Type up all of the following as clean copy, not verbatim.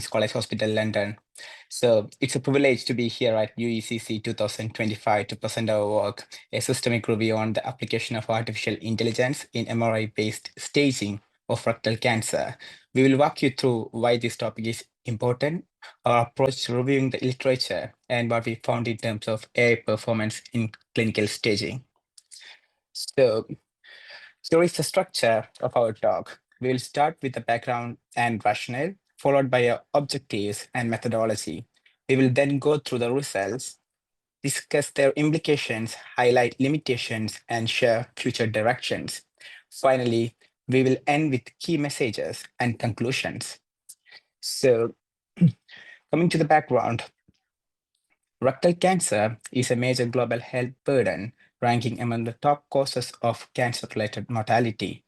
College Hospital, London. So it's a privilege to be here at UECC 2025 to present our work, a systemic review on the application of artificial intelligence in MRI-based staging of rectal cancer. We will walk you through why this topic is important, our approach to reviewing the literature, and what we found in terms of AI performance in clinical staging. So here is the structure of our talk. We will start with the background and rationale, followed by our objectives and methodology. We will then go through the results, discuss their implications, highlight limitations, and share future directions. Finally, we will end with key messages and conclusions. So, coming to the background, rectal cancer is a major global health burden, ranking among the top causes of cancer-related mortality.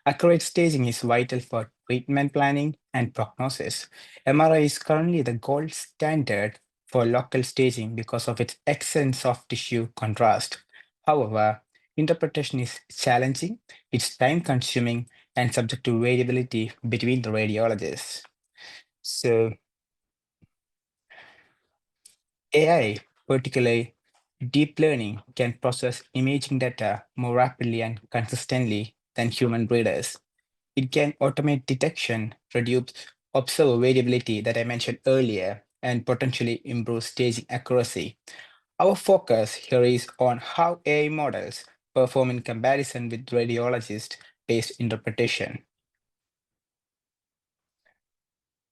Accurate staging is vital for treatment planning and prognosis. MRI is currently the gold standard for local staging because of its excellent soft tissue contrast. However, interpretation is challenging, it's time-consuming, and subject to variability between the radiologists. So, AI, particularly deep learning, can process imaging data more rapidly and consistently than human readers. It can automate detection, reduce observer variability that I mentioned earlier, and potentially improve staging accuracy. Our focus here is on how AI models perform in comparison with radiologist-based interpretation.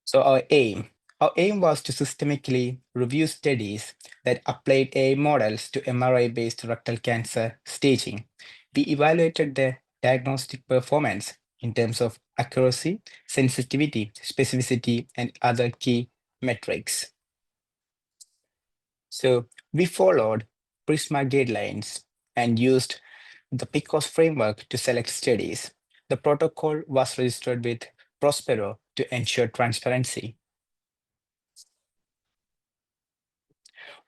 So our aim was to systemically review studies that applied AI models to MRI-based rectal cancer staging. We evaluated the diagnostic performance in terms of accuracy, sensitivity, specificity, and other key metrics. So we followed PRISMA guidelines and used the PICOS framework to select studies. The protocol was registered with Prospero to ensure transparency.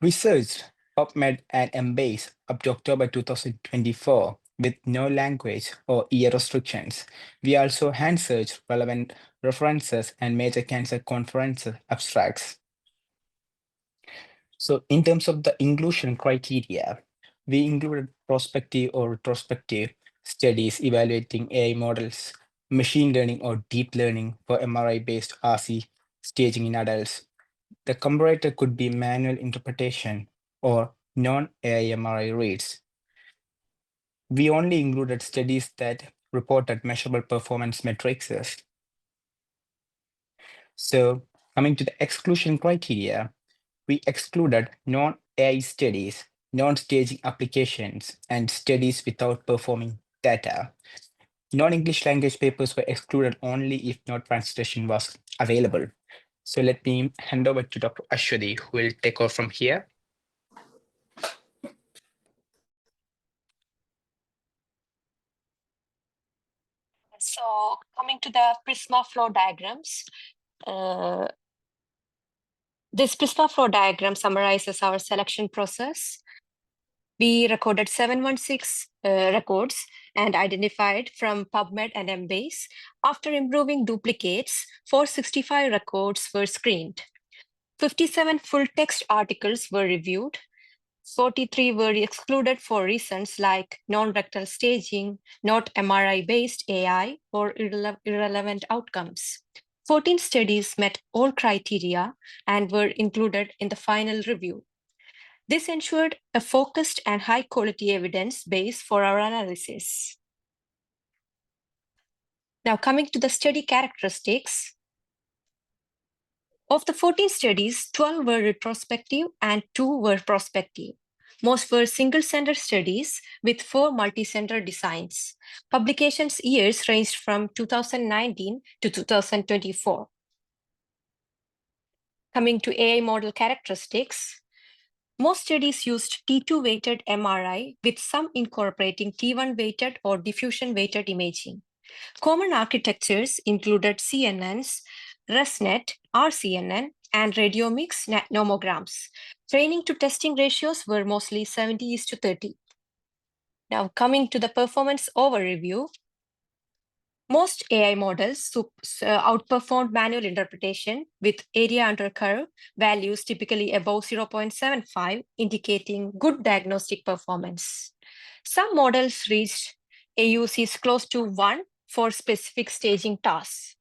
We searched PubMed and Embase up to October 2024 with no language or year restrictions. We also hand searched relevant references and major cancer conference abstracts. So in terms of the inclusion criteria, we included prospective or retrospective studies evaluating AI models, machine learning or deep learning for MRI-based RC staging in adults. The comparator could be manual interpretation or non-AI MRI reads. We only included studies that reported measurable performance metrics. So coming to the exclusion criteria, we excluded non-AI studies, non-staging applications, and studies without performing data. Non-English language papers were excluded only if no translation was available. So let me hand over to Dr. Aswathy, who will take off from here. So coming to the Prisma flow diagrams, this Prisma flow diagram summarizes our selection process. We recorded 716 records and identified from PubMed and Embase. After improving duplicates, 465 records were screened. 57 full text articles were reviewed. 43 were excluded for reasons like non-rectal staging, not MRI-based AI, or irrelevant outcomes. 14 studies met all criteria and were included in the final review. This ensured a focused and high-quality evidence base for our analysis. Now, coming to the study characteristics. Of the 14 studies, 12 were retrospective and 2 were prospective. Most were single-center studies with 4 multi-center designs. Publications years ranged from 2019 to 2024. Coming to AI model characteristics, most studies used T2-weighted MRI with some incorporating T1-weighted or diffusion-weighted imaging. Common architectures included CNNs, ResNet, RCNN, and radiomics nomograms. Training to testing ratios were mostly 70:30. Now coming to the performance overview. Most AI models outperformed manual interpretation with area under curve values typically above 0.75, indicating good diagnostic performance. Some models reached AUCs close to 1 for specific staging tasks.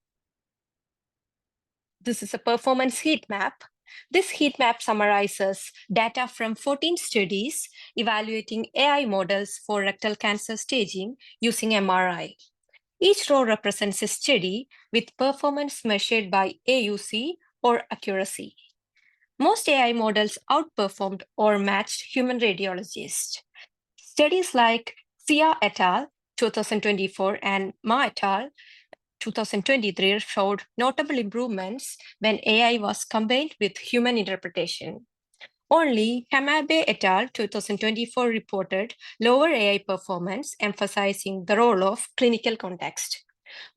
This is a performance heat map. This heat map summarizes data from 14 studies evaluating AI models for rectal cancer staging using MRI. Each row represents a study with performance measured by AUC or accuracy. Most AI models outperformed or matched human radiologists. Studies like Xia et al. 2024 and Ma et al. 2023 showed notable improvements when AI was combined with human interpretation. Only Hamabe et al. 2024 reported lower AI performance, emphasizing the role of clinical context.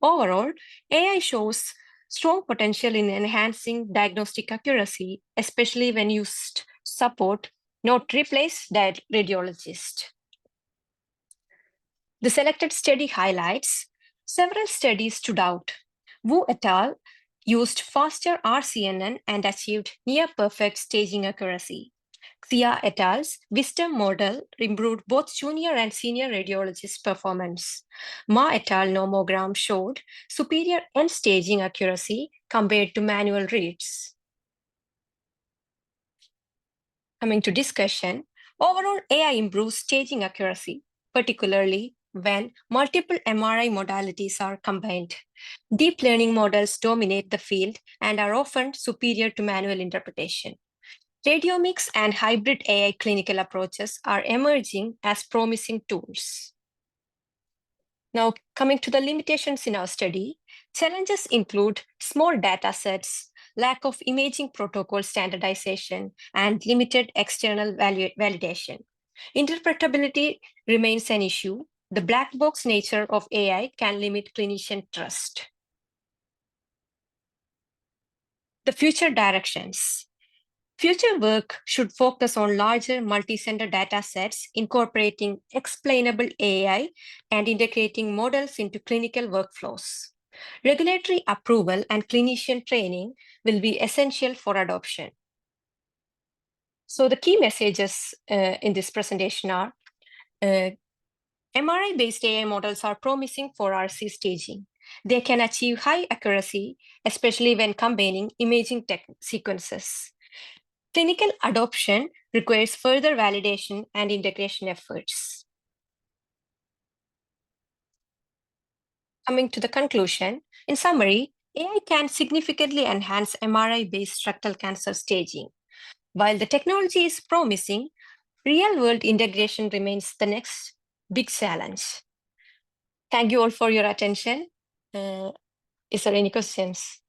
Overall, AI shows strong potential in enhancing diagnostic accuracy, especially when used to support, not replace, radiologists. The selected study highlights several studies stood out. Wu et al. Used faster RCNN and achieved near-perfect staging accuracy. Xia et al.'s Wisdom model improved both junior and senior radiologist performance. Ma et al. Nomogram showed superior end staging accuracy compared to manual reads. Coming to discussion, overall AI improves staging accuracy, particularly when multiple MRI modalities are combined. Deep learning models dominate the field and are often superior to manual interpretation. Radiomics and hybrid AI clinical approaches are emerging as promising tools. Now, coming to the limitations in our study, challenges include small data sets, lack of imaging protocol standardization, and limited external validation. Interpretability remains an issue. The black box nature of AI can limit clinician trust. The future directions. Future work should focus on larger multi-center data sets, incorporating explainable AI and integrating models into clinical workflows. Regulatory approval and clinician training will be essential for adoption. So the key messages in this presentation are MRI-based AI models are promising for RC staging. They can achieve high accuracy, especially when combining imaging sequences. Clinical adoption requires further validation and integration efforts. Coming to the conclusion, in summary, AI can significantly enhance MRI-based rectal cancer staging. While the technology is promising, real-world integration remains the next big challenge. Thank you all for your attention. Is there any questions?